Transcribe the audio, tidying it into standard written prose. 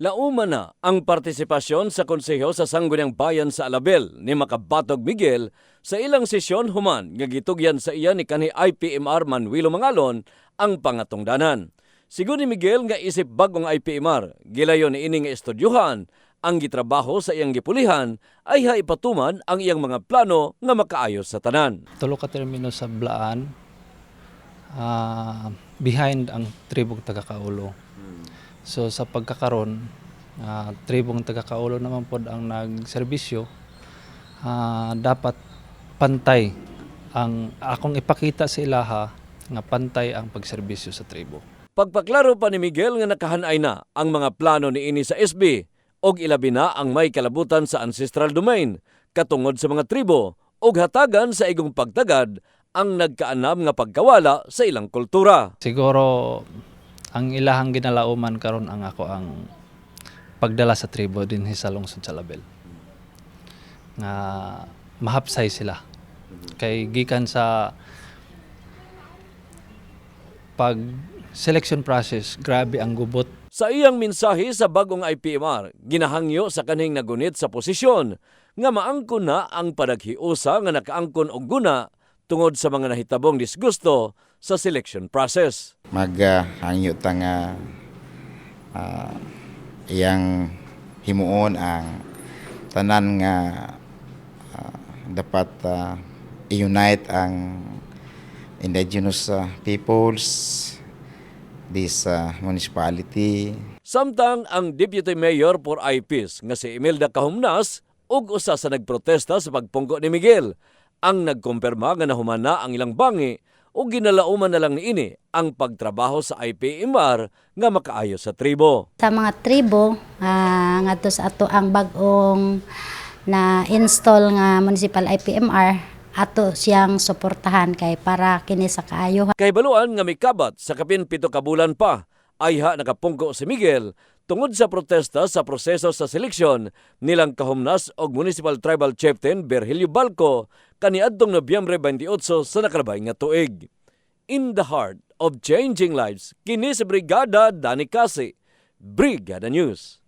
Lauma na ang partisipasyon sa konseho sa Sangguniang Bayan sa Alabel ni Makabatog Miguel sa ilang sesyon human nga gitugyan sa iya ni kanhi IPMR Manuelo Mangalon ang pangatungdanan. Sigon ni Miguel nga isip bagong IPMR, gilayon ni ini nga estudyuhan ang gitrabaho sa iyang gipulihan ay haipatuman ang iyang mga plano nga makaayos sa tanan. Tulo ka termino sa Blaan, behind ang tribong Tagakaulo. So sa pagkakaroon, tribong Tagakaulo naman po ang nagserbisyo, dapat pantay ang akong ipakita sa ilaha nga pantay ang pagserbisyo sa tribo. Pagpaklaro pa ni Miguel nga nakahanay na ang mga plano ni ini sa SB og ilabi na ang may kalabutan sa ancestral domain katungod sa mga tribo og hatagan sa igong pagtagad ang nagkaanam nga pagkawala sa ilang kultura. Siguro ang ilahang ginalauman karon ang ako ang pagdala sa tribo din sa lungsod sa Alabel. Nga mahapsay sila. Kay gikan sa pag selection process, grabe ang gubot. Sa iyang mensahe sa bagong IPMR, ginahangyo sa kaning nagunit sa posisyon nga maangkon na ang padaghiusa nga nakaangkon og guna tungod sa mga nahitabong disgusto sa selection process. Maghangyo ta nga iyang himuon ang tanan nga dapat i-unite ang indigenous peoples this municipality. Samtang ang Deputy Mayor for IPs nga si Imelda Kahumnas ug usa sa nagprotesta sa pagpungko ni Miguel ang nagkumpirma nga nahuman na ang ilang bangi ug ginalauman na lang niini ang pagtrabaho sa IPMR nga makaayo sa tribo. Sa mga tribo ngadto sa ato ang bag-ong na install nga municipal IPMR ato siyang suportahan kay para kini sa kaayo. Kay baluan nga mikabat sa kapin 7 ka bulan pa ay nakapungko si Miguel tungod sa protesta sa proseso sa seleksyon nilang Kahumnas og Municipal Tribal Chieftain Virgilio Balco kaniadtong Nobyembre 28 sa nakalabay nga tuig. In the heart of changing lives, kini si Brigada Dani Kasi, Brigada News.